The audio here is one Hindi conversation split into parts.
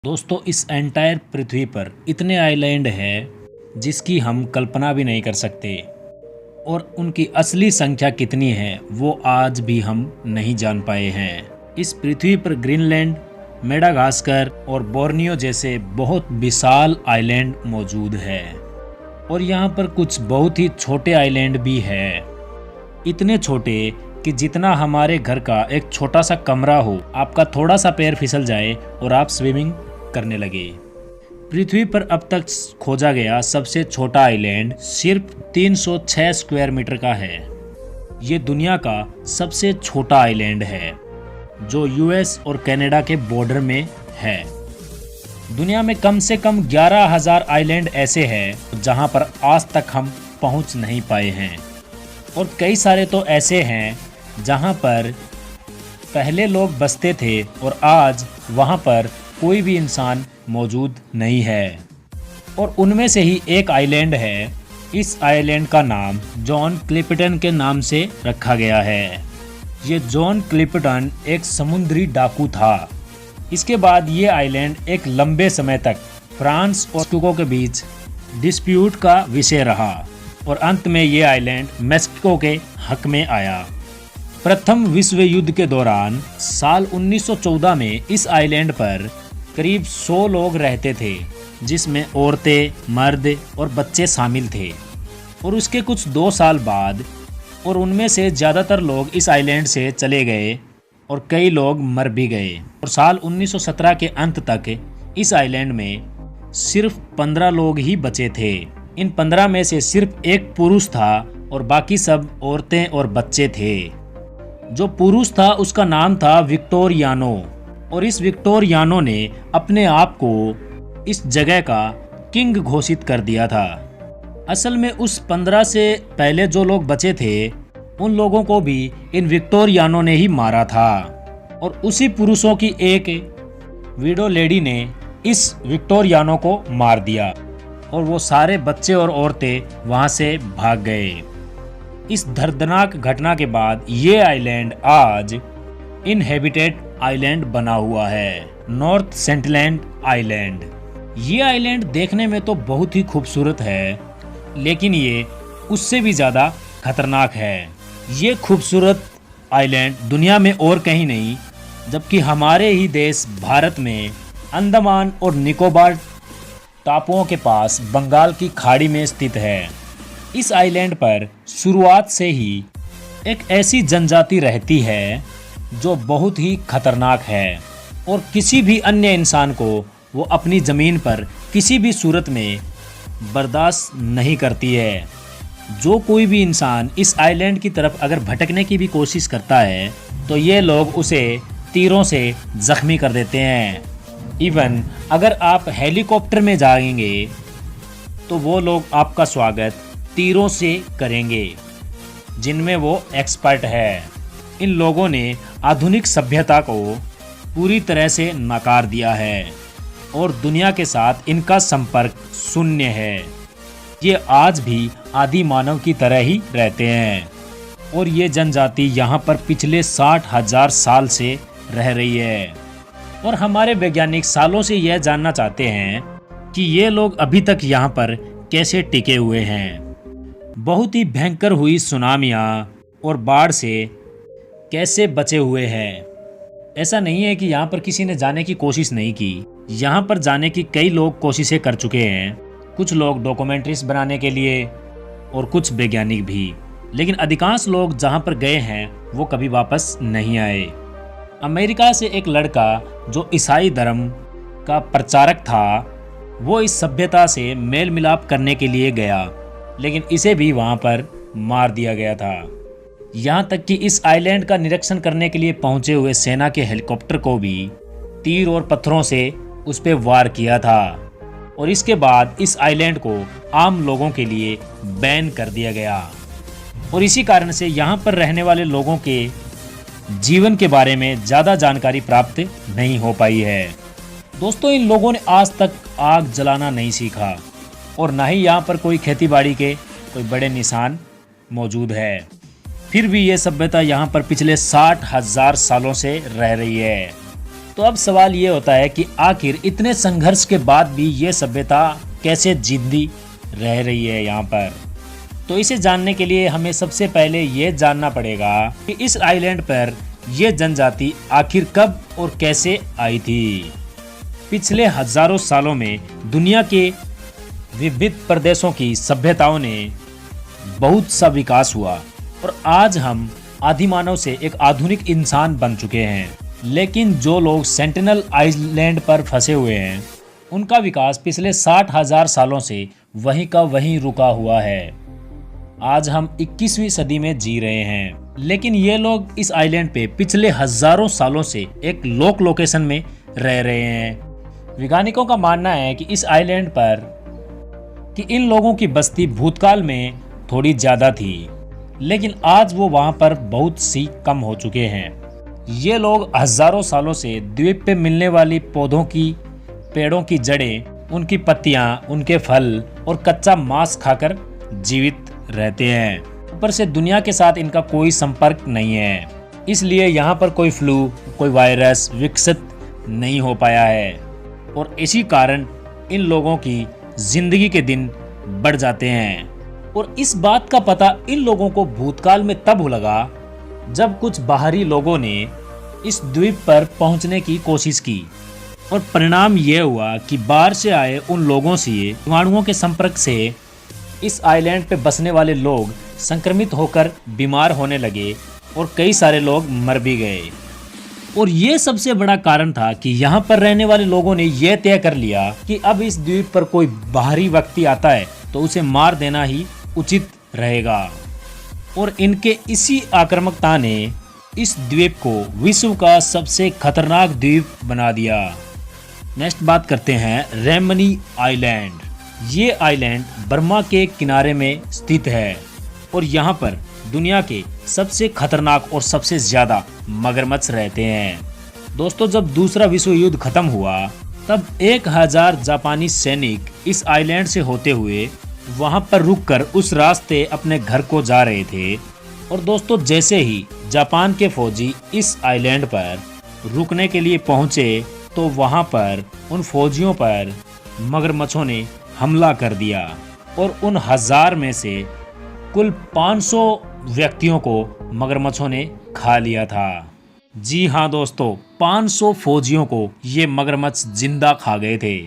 दोस्तों, इस एंटायर पृथ्वी पर इतने आइलैंड हैं जिसकी हम कल्पना भी नहीं कर सकते और उनकी असली संख्या कितनी है वो आज भी हम नहीं जान पाए हैं। इस पृथ्वी पर ग्रीनलैंड, मेडागास्कर और बोर्नियो जैसे बहुत विशाल आइलैंड मौजूद है और यहाँ पर कुछ बहुत ही छोटे आइलैंड भी हैं। इतने छोटे कि जितना हमारे घर का एक छोटा सा कमरा हो, आपका थोड़ा सा पैर फिसल जाए और आप स्विमिंग करने लगे। पृथ्वी पर अब तक खोजा गया सबसे छोटा आइलैंड सिर्फ 306 स्क्वायर मीटर का है। ये दुनिया का सबसे छोटा आइलैंड है जो यूएस और कनाडा के बॉर्डर में है। दुनिया में कम से कम 11,000 आइलैंड ऐसे हैं जहां पर आज तक हम पहुंच नहीं पाए हैं और कई सारे तो ऐसे हैं जहां पर पहले लोग बसते थे और आज वहां पर कोई भी इंसान मौजूद नहीं है। और उनमें से ही एक आइलैंड है। इस आइलैंड का नाम जॉन क्लिपटन के नाम से रखा गया है। ये जॉन क्लिपटन एक समुद्री डाकू था। इसके बाद ये आइलैंड एक लंबे समय तक फ्रांस और मैक्सिको के बीच डिस्प्यूट का विषय रहा और अंत में ये आइलैंड मैक्सिको के हक में आया। प्रथम विश्व युद्ध के दौरान साल 1914 में इस आइलैंड पर करीब 100 लोग रहते थे, जिसमें औरतें, मर्द और बच्चे शामिल थे। और उसके कुछ 2 साल बाद और उनमें से ज़्यादातर लोग इस आइलैंड से चले गए और कई लोग मर भी गए। और साल 1917 के अंत तक इस आइलैंड में सिर्फ 15 लोग ही बचे थे। इन 15 में से सिर्फ एक पुरुष था और बाकी सब औरतें और बच्चे थे। जो पुरुष था उसका नाम था विक्टोरियानो और इस विक्टोरियानो ने अपने आप को इस जगह का किंग घोषित कर दिया था। असल में उस 15 से पहले जो लोग बचे थे उन लोगों को भी इन विक्टोरियानो ने ही मारा था और उसी पुरुषों की एक विडो लेडी ने इस विक्टोरियानो को मार दिया और वो सारे बच्चे और औरतें वहां से भाग गए। इस दर्दनाक घटना के बाद ये आइलैंड आज इनहेबिटेड आइलैंड बना हुआ है, नॉर्थ सेंटलैंड आइलैंड। ये आइलैंड देखने में तो बहुत ही खूबसूरत है, लेकिन ये उससे भी ज़्यादा खतरनाक है। ये खूबसूरत आइलैंड दुनिया में और कहीं नहीं, जबकि हमारे ही देश भारत में अंडमान और निकोबार टापुओं के पास बंगाल की खाड़ी में स्थित है। इस आइलैंड पर शुरुआत से ही एक ऐसी जनजाति रहती है जो बहुत ही खतरनाक है और किसी भी अन्य इंसान को वो अपनी ज़मीन पर किसी भी सूरत में बर्दाश्त नहीं करती है। जो कोई भी इंसान इस आइलैंड की तरफ अगर भटकने की भी कोशिश करता है तो ये लोग उसे तीरों से ज़ख्मी कर देते हैं। इवन अगर आप हेलीकॉप्टर में जाएंगे तो वो लोग आपका स्वागत तीरों से करेंगे, जिनमें वो एक्सपर्ट है। इन लोगों ने आधुनिक सभ्यता को पूरी तरह से नकार दिया है और दुनिया के साथ इनका संपर्क शून्य है। ये आज भी आदि मानव की तरह ही रहते हैं और ये जनजाति यहाँ पर पिछले 60,000 साल से रह रही है। और हमारे वैज्ञानिक सालों से यह जानना चाहते हैं कि ये लोग अभी तक यहाँ पर कैसे टिके हुए हैं। बहुत ही भयंकर हुई सुनामियाँ और बाढ़ से कैसे बचे हुए हैं। ऐसा नहीं है कि यहाँ पर किसी ने जाने की कोशिश नहीं की। यहाँ पर जाने की कई लोग कोशिशें कर चुके हैं, कुछ लोग डॉक्यूमेंट्रीज बनाने के लिए और कुछ वैज्ञानिक भी, लेकिन अधिकांश लोग जहाँ पर गए हैं वो कभी वापस नहीं आए। अमेरिका से एक लड़का जो ईसाई धर्म का प्रचारक था, वो इस सभ्यता से मेल मिलाप करने के लिए गया, लेकिन इसे भी वहाँ पर मार दिया गया था। यहाँ तक कि इस आइलैंड का निरीक्षण करने के लिए पहुँचे हुए सेना के हेलीकॉप्टर को भी तीर और पत्थरों से उस पर वार किया था और इसके बाद इस आइलैंड को आम लोगों के लिए बैन कर दिया गया। और इसी कारण से यहाँ पर रहने वाले लोगों के जीवन के बारे में ज़्यादा जानकारी प्राप्त नहीं हो पाई है। दोस्तों, इन लोगों ने आज तक आग जलाना नहीं सीखा और ना ही यहाँ पर कोई खेतीबाड़ी के कोई बड़े निशान मौजूद है। फिर भी ये सभ्यता यहाँ पर पिछले 60,000 सालों से रह रही है। तो अब सवाल ये होता है कि आखिर इतने संघर्ष के बाद भी ये सभ्यता कैसे जिंदी रह रही है यहाँ पर। तो इसे जानने के लिए हमें सबसे पहले ये जानना पड़ेगा कि इस आइलैंड पर ये जनजाति आखिर कब और कैसे आई थी। पिछले हजारों सालों में दुनिया के विविध प्रदेशों की सभ्यताओं ने बहुत सा विकास हुआ और आज हम आदिमानव से एक आधुनिक इंसान बन चुके हैं। लेकिन जो लोग सेंटिनल आइलैंड पर फंसे हुए हैं उनका विकास पिछले 60,000 सालों से वहीं का वहीं रुका हुआ है। आज हम 21वीं सदी में जी रहे हैं, लेकिन ये लोग इस आइलैंड पे पिछले हजारों सालों से एक लोकेशन में रह रहे हैं। वैज्ञानिकों का मानना है कि इस आइलैंड पर कि इन लोगों की बस्ती भूतकाल में थोड़ी ज्यादा थी, लेकिन आज वो वहां पर बहुत सी कम हो चुके हैं। ये लोग हजारों सालों से द्वीप पे मिलने वाली पौधों की, पेड़ों की जड़ें, उनकी पत्तियां, उनके फल और कच्चा मांस खाकर जीवित रहते हैं। ऊपर से दुनिया के साथ इनका कोई संपर्क नहीं है, इसलिए यहाँ पर कोई फ्लू, कोई वायरस विकसित नहीं हो पाया है और इसी कारण इन लोगों की जिंदगी के दिन बढ़ जाते हैं। और इस बात का पता इन लोगों को भूतकाल में तब लगा जब कुछ बाहरी लोगों ने इस द्वीप पर पहुंचने की कोशिश की और परिणाम यह हुआ कि बाहर से आए उन लोगों से जीवाणुओं के संपर्क से इस आइलैंड पे बसने वाले लोग संक्रमित होकर बीमार होने लगे और कई सारे लोग मर भी गए। और ये सबसे बड़ा कारण था कि यहाँ पर रहने वाले लोगों ने यह तय कर लिया कि अब इस द्वीप पर कोई बाहरी व्यक्ति आता है तो उसे मार देना ही उचित रहेगा। और इनके इसी आक्रामकता ने इस द्वीप को विश्व का सबसे खतरनाक द्वीप बना दिया। नेक्स्ट बात करते हैं रेमनी आइलैंड। ये आइलैंड बर्मा के किनारे में स्थित है और यहाँ पर दुनिया के सबसे खतरनाक और सबसे ज्यादा मगरमच्छ रहते हैं। दोस्तों, जब दूसरा विश्व युद्ध खत्म हुआ तब 1000 जापानी सैनिक इस आइलैंड से होते हुए वहां पर रुककर उस रास्ते अपने घर को जा रहे थे। और दोस्तों, जैसे ही जापान के फौजी इस आइलैंड पर रुकने के लिए पहुंचे तो वहां पर उन फौजियों पर मगरमच्छों ने हमला कर दिया और उन 1000 में से कुल 500 व्यक्तियों को मगरमच्छों ने खा लिया था। जी हाँ दोस्तों, 500 फौजियों को ये मगरमच्छ जिंदा खा गए थे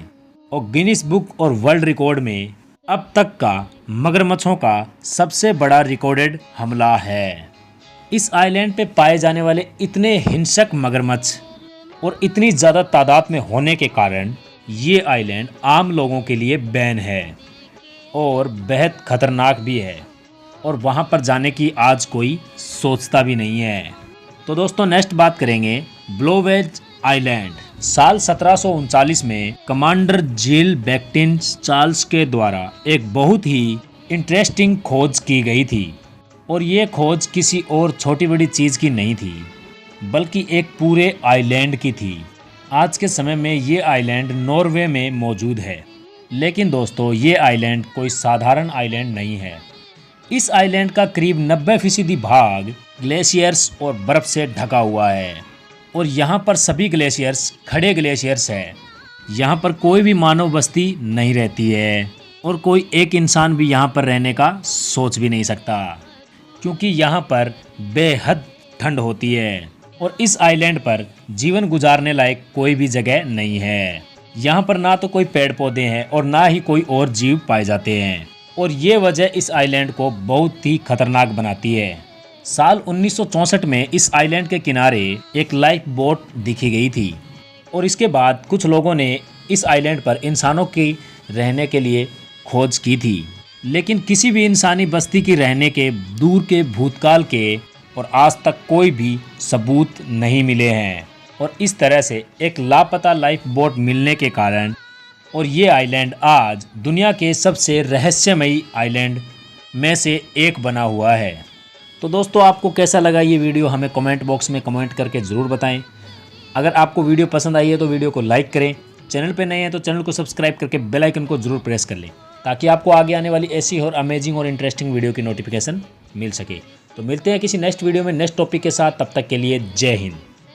और गिनीज बुक और वर्ल्ड रिकॉर्ड में अब तक का मगरमच्छों का सबसे बड़ा रिकॉर्डेड हमला है। इस आइलैंड पे पाए जाने वाले इतने हिंसक मगरमच्छ और इतनी ज़्यादा तादाद में होने के कारण ये आइलैंड आम लोगों के लिए बैन है और बेहद खतरनाक भी है और वहाँ पर जाने की आज कोई सोचता भी नहीं है। तो दोस्तों, नेक्स्ट बात करेंगे ब्लोवेज आइलैंड। साल 1739 में कमांडर जील बैक्टिन चार्ल्स के द्वारा एक बहुत ही इंटरेस्टिंग खोज की गई थी और ये खोज किसी और छोटी बड़ी चीज़ की नहीं थी बल्कि एक पूरे आइलैंड की थी। आज के समय में ये आइलैंड नॉर्वे में मौजूद है, लेकिन दोस्तों ये आइलैंड कोई साधारण आइलैंड नहीं है। इस आइलैंड का करीब 90% भाग ग्लेशियर्स और बर्फ से ढका हुआ है और यहाँ पर सभी ग्लेशियर्स खड़े ग्लेशियर्स हैं। यहाँ पर कोई भी मानव बस्ती नहीं रहती है और कोई एक इंसान भी यहाँ पर रहने का सोच भी नहीं सकता, क्योंकि यहाँ पर बेहद ठंड होती है और इस आइलैंड पर जीवन गुजारने लायक कोई भी जगह नहीं है। यहाँ पर ना तो कोई पेड़ पौधे हैं और ना ही कोई और जीव पाए जाते हैं और ये वजह इस आइलैंड को बहुत ही खतरनाक बनाती है। साल 1964 में इस आइलैंड के किनारे एक लाइफ बोट दिखी गई थी और इसके बाद कुछ लोगों ने इस आइलैंड पर इंसानों की रहने के लिए खोज की थी, लेकिन किसी भी इंसानी बस्ती की रहने के दूर के भूतकाल के और आज तक कोई भी सबूत नहीं मिले हैं। और इस तरह से एक लापता लाइफ बोट मिलने के कारण और ये आइलैंड आज दुनिया के सबसे रहस्यमयी आइलैंड में से एक बना हुआ है। तो दोस्तों, आपको कैसा लगा ये वीडियो हमें कमेंट बॉक्स में कमेंट करके ज़रूर बताएं। अगर आपको वीडियो पसंद आई है तो वीडियो को लाइक करें, चैनल पे नए हैं तो चैनल को सब्सक्राइब करके बेल आइकन को ज़रूर प्रेस कर लें ताकि आपको आगे आने वाली ऐसी और अमेजिंग और इंटरेस्टिंग वीडियो की नोटिफिकेशन मिल सके। तो मिलते हैं किसी नेक्स्ट वीडियो में नेक्स्ट टॉपिक के साथ, तब तक के लिए जय हिंद।